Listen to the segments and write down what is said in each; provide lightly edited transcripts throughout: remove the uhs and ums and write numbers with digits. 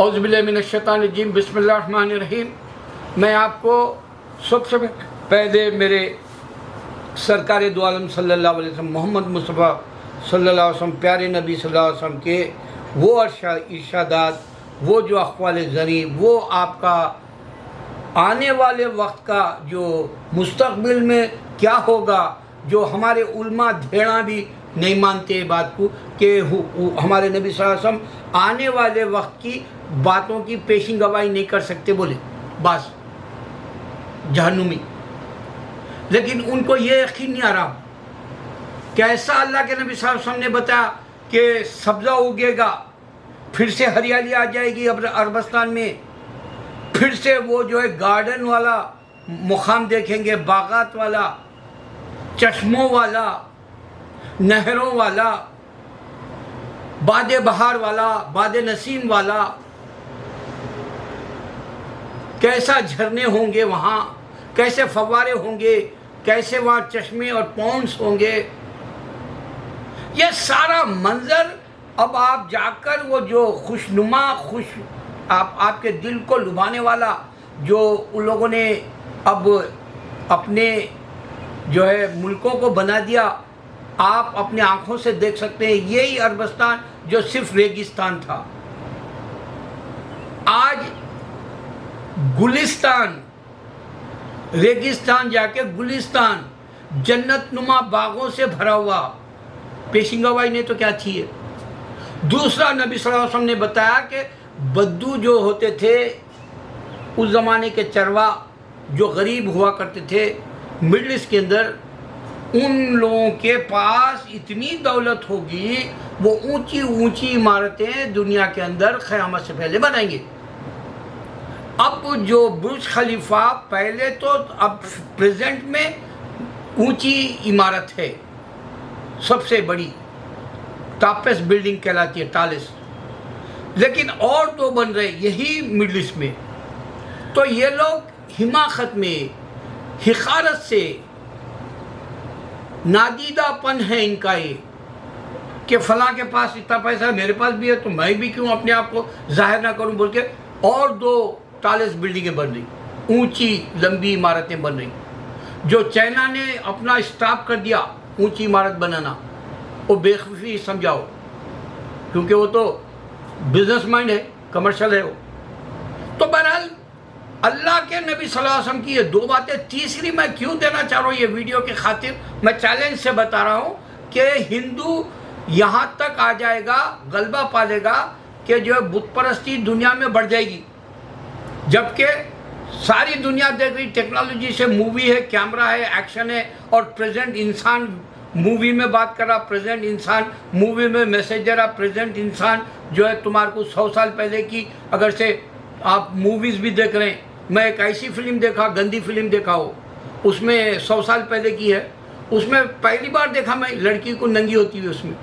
औज़ुबिल्लाहिमिनश्शैतानिर्रजीम बिस्मिल्लाहिर्रहमानिर्रहीम। मैं आपको सबसे पहले मेरे सरकार दो आलम सल्लल्लाहु अलैहि वसल्लम मोहम्मद मुस्तफ़ा सल्लल्लाहु अलैहि वसल्लम प्यारे नबी सल्लल्लाहु अलैहि वसल्लम के वो इरशादात, वो जो अक़वाल ज़री, वो आपका आने वाले वक्त का जो मुस्तक़बिल में क्या होगा, जो हमारे उलमा धेड़ा भी नहीं मानते बात को कि हमारे नबी सल्लल्लाहु अलैहि वसल्लम आने वाले वक्त की बातों की पेशी गवाही नहीं कर सकते, बोले बस जहन्नुमी। लेकिन उनको ये यकीन नहीं आ रहा कैसा अल्लाह के नबी सल्लल्लाहु अलैहि वसल्लम ने बताया कि सब्ज़ा उगेगा, फिर से हरियाली आ जाएगी अरबस्तान में, फिर से वो जो है गार्डन वाला मुकाम देखेंगे, बागात वाला, चश्मों वाला, नहरों वाला, बादे बहार वाला, बादे नसीम वाला, कैसा झरने होंगे वहाँ, कैसे फव्वारे होंगे, कैसे वहाँ चश्मे और पॉन्ड्स होंगे। यह सारा मंजर अब आप जाकर वो जो खुशनुमा आपके दिल को लुभाने वाला जो उन लोगों ने अब अपने जो है मुल्कों को बना दिया, आप अपने आँखों से देख सकते हैं। यही अरबस्तान जो सिर्फ रेगिस्तान था, आज गुलिस्तान, रेगिस्तान जाके गुलिस्तान, जन्नत नुमा बागों से भरा हुआ। पेशी गवाही ने तो क्या चाहिए। दूसरा, नबी सल्लल्लाहु अलैहि वसल्लम ने बताया कि बद्दू जो होते थे उस ज़माने के चरवा जो गरीब हुआ करते थे मिडल ईस्ट के अंदर, उन लोगों के पास इतनी दौलत होगी वो ऊंची ऊंची इमारतें दुनिया के अंदर क़यामत से पहले बनाएंगे। अब जो बुर्ज खलीफा पहले तो अब प्रेजेंट में ऊंची इमारत है, सबसे बड़ी टॉपेस्ट बिल्डिंग कहलाती है, टालेस्ट, लेकिन और दो बन रहे यही मिडल ईस्ट में। तो ये लोग हिमाकत में, हिकारत से, नादीदापन है इनका ये कि फलां के पास इतना पैसा मेरे पास भी है तो मैं भी क्यों अपने आप को जाहिर ना करूं बोल के, और दो टालेस्ट बिल्डिंगें बन रही, ऊंची लंबी इमारतें बन रही। जो चाइना ने अपना स्टॉप कर दिया ऊंची इमारत बनाना, वो बेवकूफ़ी समझाओ, क्योंकि वो तो बिजनेस माइंड है, कमर्शियल है वो। तो बहरहाल अल्लाह के नबी सल्लल्लाहु अलैहि वसल्लम की ये दो बातें। तीसरी मैं क्यों देना चाह रहा हूँ ये वीडियो के खातिर, मैं चैलेंज से बता रहा हूँ कि हिंदू यहाँ तक आ जाएगा, गलबा पालेगा कि जो है बुत परस्ती दुनिया में बढ़ जाएगी। जबकि सारी दुनिया देख रही, टेक्नोलॉजी से, मूवी है, कैमरा है, एक्शन है, और प्रेजेंट इंसान मूवी में बात कर रहा, प्रेजेंट इंसान मूवी में मैसेज दे रहा, प्रेजेंट इंसान जो है तुम्हारे को 100 साल पहले की अगर से आप मूवीज़ भी देख रहे हैं। मैं एक ऐसी फिल्म देखा, गंदी फिल्म देखा हो, उसमें 100 साल पहले की है, उसमें पहली बार देखा मैं लड़की को नंगी होती हुई उसमें,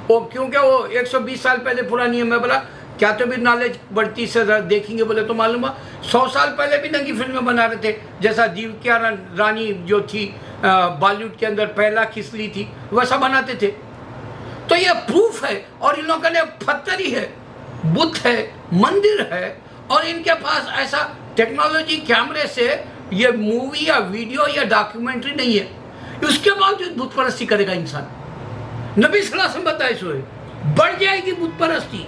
वो क्योंकि वो 120 साल पहले पुरानी है। मैं बोला क्या तो भी नॉलेज बढ़ती से देखेंगे, बोले तो मालूम है 100 साल पहले भी नंगी फिल्में बना रहे थे, जैसा दीवकिया रानी जो थी बॉलीवुड के अंदर पहला खिसली थी, वैसा बनाते थे। तो ये प्रूफ है। और इन लोगों ने पत्थर ही है, बुत है, मंदिर है, और इनके पास ऐसा टेक्नोलॉजी कैमरे से ये मूवी या वीडियो या डॉक्यूमेंट्री नहीं है, उसके बावजूद बुत परस्ती करेगा इंसान। नबी सल्लल्लाहु अलैहि वसल्लम बताए सो बढ़ जाएगी बुत परस्ती।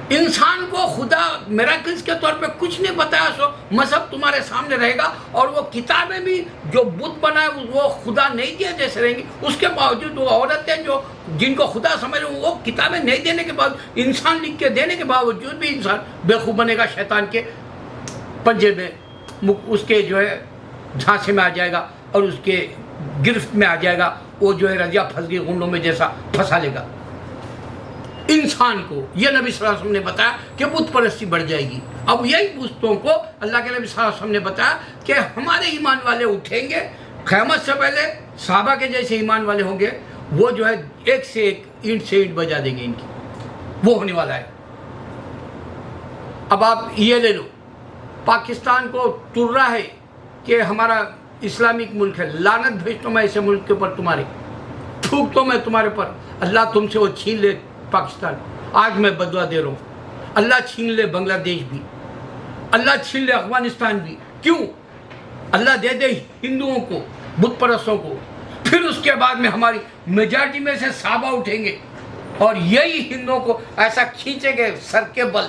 इंसान को खुदा मिरेकल्स के तौर पे कुछ नहीं बताया, सो मजहब तुम्हारे सामने रहेगा, और वो किताबें भी जो बुत बनाए वो खुदा नहीं दिए जैसे रहेंगी। उसके बावजूद वो औरतें जो जिनको खुदा समझ रहे वो किताबें नहीं देने के बाद, इंसान लिख के देने के बावजूद भी इंसान बेवकूफ़ बनेगा, शैतान के पंजे में, उसके जो है झांसे में आ जाएगा और उसके गिरफ्त में आ जाएगा। वो जो है रजिया फंस गई गुंडों में जैसा फंसा लेगा इंसान को। यह नबी सल्लल्लाहु अलैहि वसल्लम ने बताया कि बुत परस्ती बढ़ जाएगी। अब यही बुतों को अल्लाह के नबी सल्लल्लाहु अलैहि वसल्लम ने बताया कि हमारे ईमान वाले उठेंगे, क़यामत से पहले सहाबा के जैसे ईमान वाले होंगे, वो जो है एक से एक ईंट से ईंट बजा देंगे इनकी, वो होने वाला है। अब आप ये ले लो, पाकिस्तान को तुर्रा है कि हमारा इस्लामिक मुल्क है, लानत भेजता मैं ऐसे मुल्क के ऊपर तुम्हारे, थूक तो मैं तुम्हारे पर, अल्लाह तुमसे वो छीन ले पाकिस्तान। आज मैं बदला दे रहा हूँ। अल्लाह छीन ले बांग्लादेश भी, अल्लाह छीन ले अफगानिस्तान भी। क्यों? अल्लाह दे दे हिंदुओं को, बुत परस्तों को, फिर उसके बाद में हमारी मेजॉरिटी में से साहबा उठेंगे और यही हिंदुओं को ऐसा खींचेंगे सर के बल।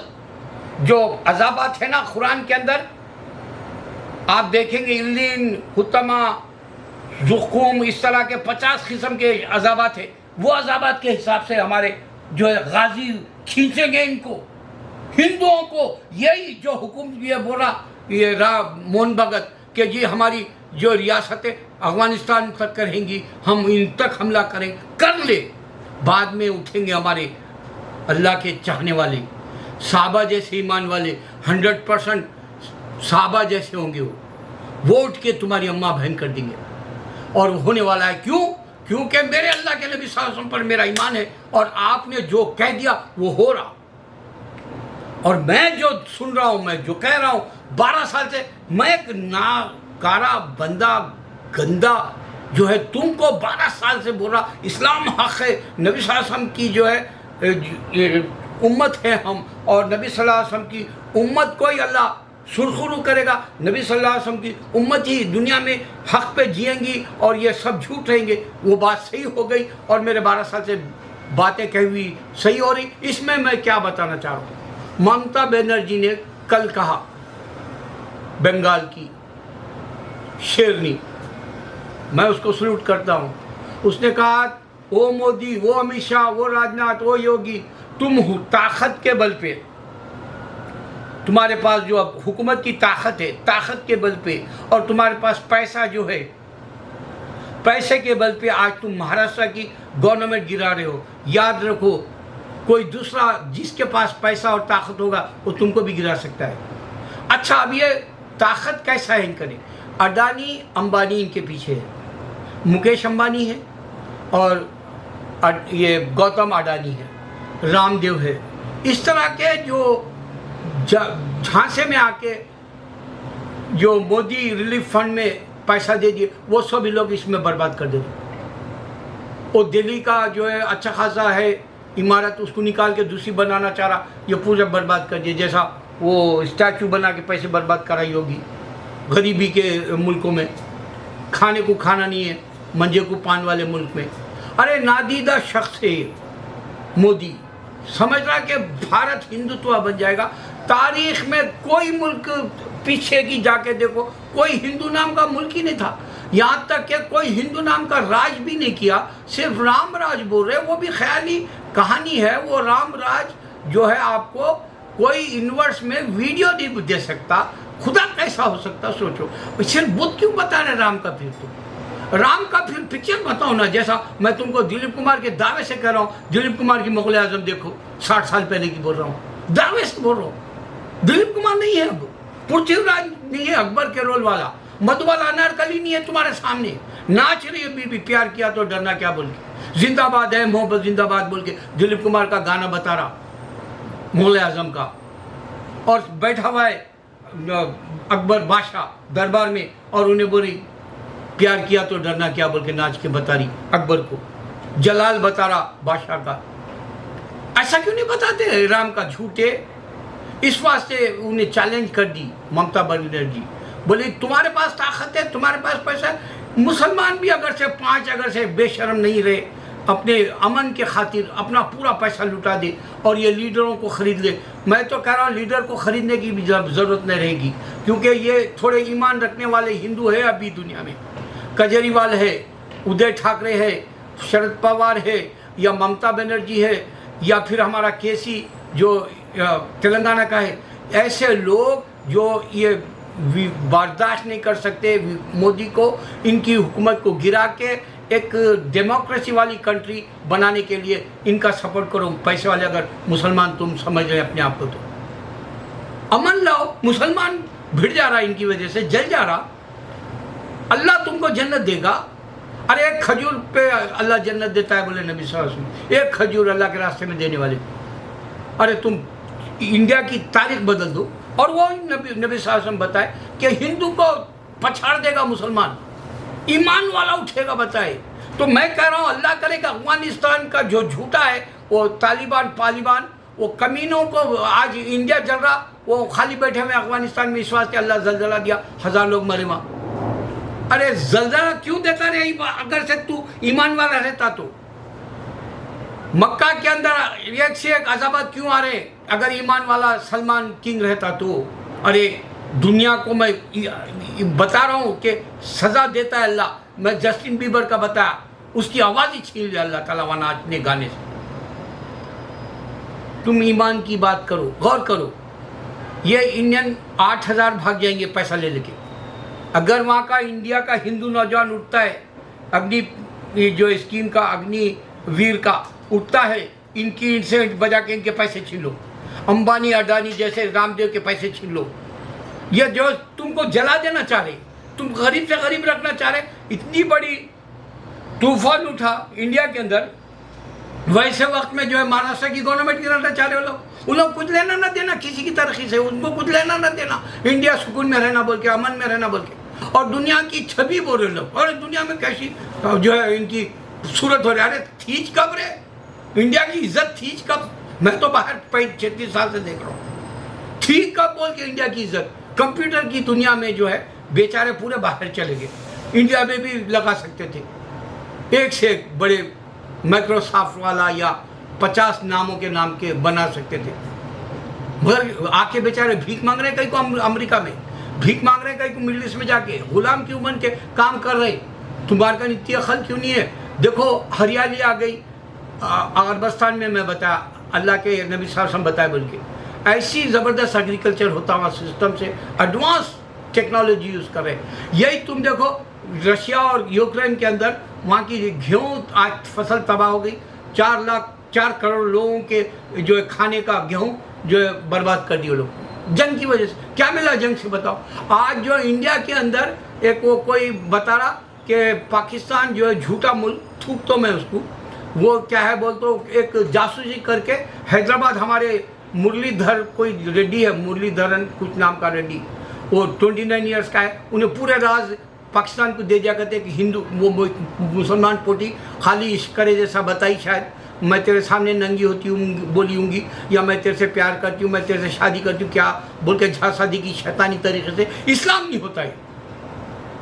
जो अजाबात है ना कुरान के अंदर, आप देखेंगे इल्लीन, हुतमा, जुखूम, इस तरह के 50 किस्म के अजाबात है। वो अजाबात के हिसाब से हमारे जो है गाजी खींचेंगे इनको, हिंदुओं को। यही जो हुक्म ये बोला ये मोहन भगत कि जी हमारी जो रियासतें अफगानिस्तान तक करेंगी, हम इन तक हमला करें, कर ले। बाद में उठेंगे हमारे अल्लाह के चाहने वाले, साहबा जैसे ईमान वाले, 100% साहबा जैसे होंगे। वो उठ के तुम्हारी अम्मा बहन कर देंगे और होने वाला है। क्यों? क्योंकि मेरे अल्लाह के नबी सल्लल्लाहु अलैहि वसल्लम पर मेरा ईमान है और आपने जो कह दिया वो हो रहा। और मैं जो सुन रहा हूँ, मैं जो कह रहा हूँ 12 साल से, मैं एक नाकारा बंदा गंदा जो है तुमको 12 साल से बोल रहा इस्लाम हक है, नबी सल्लल्लाहु अलैहि वसल्लम की जो है उम्मत है हम, और नबी सल्लल्लाहु अलैहि वसल्लम की उम्मत को ही अल्लाह सुरखुरू करेगा। नबी सल्लल्लाहु अलैहि वसल्लम की उम्मत ही दुनिया में हक पे जिएंगी और ये सब झूठ रहेंगे। वो बात सही हो गई और मेरे 12 साल से बातें कही हुई सही हो रही। इसमें मैं क्या बताना चाह रहा हूँ, ममता बनर्जी ने कल कहा, बंगाल की शेरनी, मैं उसको सल्यूट करता हूँ। उसने कहा वो मोदी, वो अमित शाह, वो राजनाथ, वो योगी, तुम हो ताकत के बल पे, तुम्हारे पास जो अब हुकूमत की ताकत है, ताकत के बल पे, और तुम्हारे पास पैसा जो है, पैसे के बल पे आज तुम महाराष्ट्र की गवर्नमेंट गिरा रहे हो। याद रखो, कोई दूसरा जिसके पास पैसा और ताकत होगा वो तुमको भी गिरा सकता है। अच्छा, अब ये ताकत कैसा है इनका? अडानी अंबानी इनके पीछे है, मुकेश अंबानी है और ये गौतम अडानी है, रामदेव है। इस तरह के जो झांसे में आके जो मोदी रिलीफ फंड में पैसा दे दिए, वो सभी लोग इसमें बर्बाद कर देते। वो दिल्ली का जो है अच्छा खासा है इमारत, उसको निकाल के दूसरी बनाना चाह रहा, ये पूरा बर्बाद कर दिए। जैसा वो स्टैचू बना के पैसे बर्बाद कराई होगी गरीबी के मुल्कों में, खाने को खाना नहीं है, मंजे को पान वाले मुल्क में। अरे नादीदा शख्स है मोदी, समझ रहा कि भारत हिंदुत्व बन जाएगा। तारीख में कोई मुल्क पीछे की जाके देखो, कोई हिंदू नाम का मुल्क ही नहीं था। यहाँ तक कि कोई हिंदू नाम का राज भी नहीं किया, सिर्फ राम राज बोल रहे। वो भी ख्याली कहानी है। वो राम राज जो है आपको कोई यूनिवर्स में वीडियो नहीं दे सकता। खुदा कैसा हो सकता सोचो। सिर्फ बुद्ध क्यों बता रहे राम का? फिर तो राम का फिर पिक्चर बताओ ना। जैसा मैं तुमको दिलीप कुमार के दावे से कह रहा हूँ, दिलीप कुमार की मुगल आजम देखो, 60 साल पहले की बोल रहा हूँ, दावे से बोल रहा हूँ। दिलीप कुमार नहीं है, अब पृथ्वीराज नहीं है अकबर के रोल वाला, मधुबाला अनारकली नहीं है तुम्हारे सामने, नाच रही है बीबी, प्यार किया तो डरना क्या बोल के, जिंदाबाद है मोहब्बत जिंदाबाद बोल के दिलीप कुमार का गाना बता रहा मुगल आजम का, और बैठा हुआ है अकबर बादशाह दरबार में और उन्हें बोली प्यार किया तो डरना क्या बोल के नाच के बता रही अकबर को, जलाल बता रहा बादशाह का। ऐसा क्यों नहीं बताते राम का? झूठे। इस वास्ते उन्हें चैलेंज कर दी ममता बनर्जी, बोली तुम्हारे पास ताकत है, तुम्हारे पास पैसा है। मुसलमान भी अगर से 5 अगर से बेशरम नहीं रहे, अपने अमन के खातिर अपना पूरा पैसा लुटा दे और ये लीडरों को ख़रीद ले। मैं तो कह रहा हूँ लीडर को ख़रीदने की भी ज़रूरत नहीं रहेगी, क्योंकि ये थोड़े ईमान रखने वाले हिंदू है अभी दुनिया में। केजरीवाल है, उदय ठाकरे है, शरद पवार है, या ममता बनर्जी है, या फिर हमारा केसी जो तेलंगाना का है। ऐसे लोग जो ये बर्दाश्त नहीं कर सकते मोदी को, इनकी हुकूमत को गिरा के एक डेमोक्रेसी वाली कंट्री बनाने के लिए इनका सपोर्ट करो। पैसे वाले अगर मुसलमान तुम समझ रहे अपने आप को तो अमन लाओ। मुसलमान भिड़ जा रहा इनकी वजह से, जल जा रहा। अल्लाह तुमको जन्नत देगा। अरे एक खजूर पे अल्लाह जन्नत देता है बोले नबी सल्लल्लाहु अलैहि वसल्लम, एक खजूर अल्लाह के रास्ते में देने वाले। अरे तुम इंडिया की तारीख बदल दो। और वो नबी सल्लल्लाहु अलैहि वसल्लम बताए कि हिंदू को पछाड़ देगा मुसलमान, ईमान वाला उठेगा बताए। तो मैं कह रहा हूँ अल्लाह करे कि अफगानिस्तान का जो झूठा है वो तालिबान पालिबान वो कमीनों को आज इंडिया जल रहा, वो खाली बैठे हुए अफगानिस्तान में, इस वास्ते अल्लाह जलजला दिया, 1000 लोग मरे वहाँ। अरे जलजला क्यों देता रे अगर से तू ईमान वाला रहता तो? मक्का के अंदर एक से एक अजाबात क्यों आ रहे अगर ईमान वाला सलमान किंग रहता तो? अरे दुनिया को मैं बता रहा हूँ कि सजा देता है अल्लाह। मैं जस्टिन बीबर का बताया, उसकी आवाज़ ही छीन लिया अल्लाह ताला वहाँ नाचने गाने से। तुम ईमान की बात करो, गौर करो। ये इंडियन 8000 भाग जाएंगे पैसा ले लेके। अगर वहाँ का इंडिया का हिंदू नौजवान उठता है, अग्नि जो स्कीम का अग्निवीर का उठता है, इनकी इनसे बजा के इनके पैसे छीन लो, अंबानी अडानी जैसे रामदेव के पैसे छीन लो। ये जो तुमको जला देना चाह रहे, तुम गरीब से गरीब रखना चाह रहे, इतनी बड़ी तूफान उठा इंडिया के अंदर। वैसे वक्त में जो है महाराष्ट्र की गवर्नमेंट गिराना चाह रहे हो लोग, उन लोग कुछ लेना ना देना किसी की तरक्की से, उनको कुछ लेना ना देना, इंडिया सुकून में रहना बोल के, अमन में रहना बोल के, और दुनिया की छवि बोल रहे लोग। और दुनिया में कैसी जो है इनकी सूरत हो रही है। अरे थीज कब रे? इंडिया की इज्जत थीज कब? मैं तो बाहर 36 साल से देख रहा हूँ, थी कब बोल के इंडिया की इज्जत? कंप्यूटर की दुनिया में जो है बेचारे पूरे बाहर चले गए, इंडिया में भी लगा सकते थे, एक से एक बड़े माइक्रोसॉफ्ट वाला या 50 नामों के नाम के बना सकते थे, मगर आके बेचारे भीख मांग रहे, कहीं को अमेरिका में भीख मांग रहे, कहीं को मिडिल ईस्ट में जाके गुलाम क्यों बन के काम कर रहे? तुम्हारे का इतनी अकल क्यों नहीं है? देखो हरियाली आ गई अरबस्तान में, मैं बताया अल्लाह के नबी साहब बताए बोल के, ऐसी ज़बरदस्त एग्रीकल्चर होता हुआ सिस्टम से एडवांस टेक्नोलॉजी यूज़ कर रहे। यही तुम देखो रशिया और यूक्रेन के अंदर, वहाँ की गेहूँ आज फसल तबाह हो गई, 4 करोड़ लोगों के जो है खाने का गेहूँ जो है बर्बाद कर दिए लोग जंग की वजह से। क्या मिला जंग से बताओ? आज जो इंडिया के अंदर एक वो कोई बता रहा कि पाकिस्तान जो है झूठा मुल्क, थूक तो मैं उसको, वो क्या है बोल तो एक जासूसी करके हैदराबाद, हमारे मुरलीधर कोई रेड्डी है, मुरलीधरन कुछ नाम का रेड्डी, वो 29 ईयर्स का है, उन्हें पूरे राज पाकिस्तान को दे दिया करते कि हिंदू वो मुसलमान पोटी खाली इश्क करे जैसा बताई, शायद मैं तेरे सामने नंगी होती हूँ बोली होंगी, या मैं तेरे से प्यार करती हूँ, मैं तेरे से शादी करती हूँ, क्या बोल के शादी की शैतानी तरीके से। इस्लाम नहीं होता है।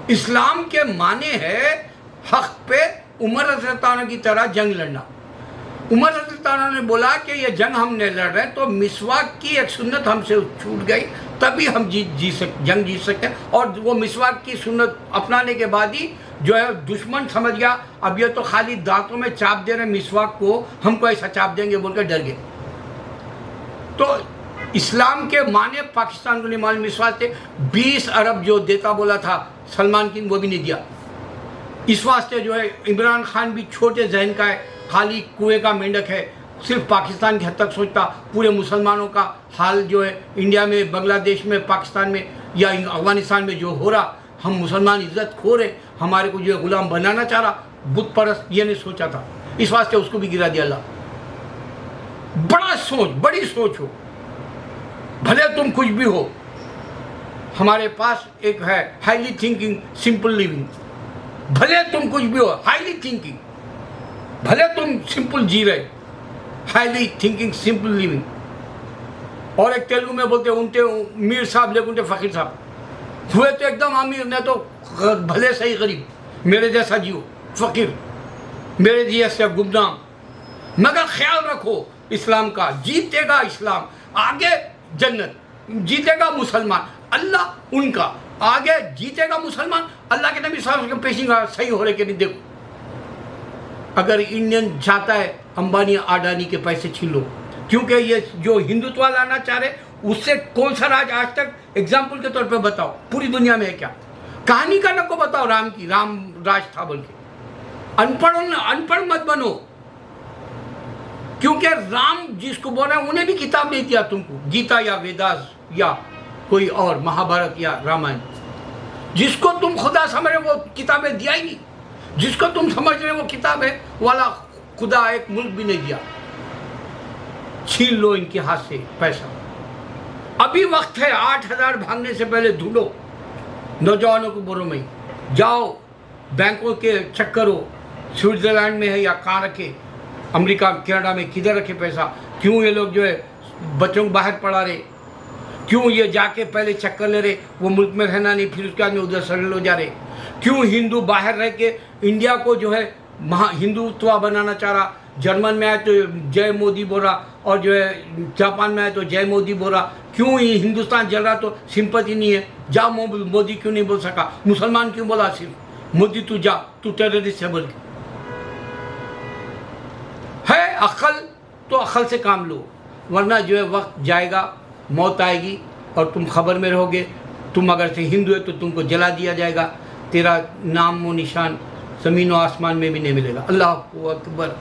इस्लाम के माने है हक पे उमर रज़ियल्लाहु की तरह जंग लड़ना। उमर रज़ियल्लाहु ने बोला कि ये जंग हम नहीं लड़ रहे तो मिसवाक की एक सुन्नत हमसे छूट गई, तभी हम जंग जीत सकते हैं। और वो मिसवाक की सुन्नत अपनाने के बाद ही जो है दुश्मन समझ गया अब ये तो खाली दांतों में चाप दे रहे मिसवाक को, हमको ऐसा चाप देंगे बोल कर डर गए। तो इस्लाम के माने पाकिस्तान को नहीं मालूम, मिसवाक से 20 अरब जो देता बोला था सलमान किंग, वो भी नहीं दिया। इस वास्ते जो है इमरान खान भी छोटे जहन का है, खाली कुएं का मेंढक है, सिर्फ पाकिस्तान की हद तक सोचता। पूरे मुसलमानों का हाल जो है इंडिया में, बांग्लादेश में, पाकिस्तान में या अफगानिस्तान में जो हो रहा, हम मुसलमान इज्जत खो रहे, हमारे को जो है गुलाम बनाना चाह रहा, बुत परस्त, ये नहीं सोचा था। इस वास्ते उसको भी गिरा दिया अल्लाह। बड़ा सोच, बड़ी सोच हो, भले तुम कुछ भी हो। हमारे पास एक है हाईली थिंकिंग सिंपल लिविंग। भले तुम कुछ भी हो, हाईली थिंकिंग, भले तुम सिंपल जी रहे, हाईली थिंकिंग सिंपल लिविंग। और एक तेलुगु में बोलते उनके मीर साहब लेकिन उनके फ़कीर साहब हुए तो एकदम अमीर, नहीं तो भले सही गरीब, मेरे जैसा जियो, फ़कीर मेरे जैसा गुमनाम। मगर ख्याल रखो इस्लाम का, जीतेगा इस्लाम, आगे जन्नत, जीतेगा मुसलमान, अल्लाह उनका, आगे जीतेगा मुसलमान, अल्लाह के नबी साहब के पेशिंगा सही हो रहे कि नहीं। देखो अगर इंडियन चाहता है अंबानी अडानी के पैसे छीन लो, क्योंकि ये जो हिंदुत्व लाना चाह रहे, उससे कौन सा राज आज तक एग्जाम्पल के तौर पे बताओ पूरी दुनिया में है क्या? कहानी का नको बताओ राम की, राम राज था बोल के। अनपढ़ मत बनो, क्योंकि राम जिसको बोल रहे हैं उन्हें भी किताब नहीं दिया तुमको, गीता या वेदास या कोई और महाभारत या रामायण। जिसको तुम खुदा समझ रहे वो किताबें दिया ही नहीं, जिसको तुम समझ रहे वो किताब है वाला खुदा एक मुल्क भी नहीं दिया। छीन लो इनके हाथ से पैसा, अभी वक्त है। 8000 भागने से पहले ढूंढो, नौजवानों को बोलो में जाओ, बैंकों के चक्कर हो, स्विट्जरलैंड में है या कहाँ रखे, अमेरिका कनाडा में किधर रखे पैसा, क्यों ये लोग जो है बच्चों को बाहर पढ़ा रहे, क्यों ये जाके पहले चक्कर ले रहे, वो मुल्क में रहना नहीं, फिर उसके बाद में उधर सेटल हो जा रहे, क्यों हिंदू बाहर रह के इंडिया को जो है महा हिंदुत्व बनाना चाह रहा, जर्मन में आए तो जय मोदी बोल रहा, और जो है जापान में आए तो जय मोदी बोल रहा, क्यों ये हिंदुस्तान जल रहा तो सिंपति नहीं है, जा मोदी क्यों नहीं बोल सका, मुसलमान क्यों बोला सिर्फ मोदी तू जा, तू टेररिस्ट है बोल के। है अक्ल तो अक्ल से काम लो, वरना जो है वक्त जाएगा, मौत आएगी और तुम खबर में रहोगे, तुम अगर से हिंदू है तो तुमको जला दिया जाएगा, तेरा नाम व निशान ज़मीन व आसमान में भी नहीं मिलेगा। अल्लाह अकबर।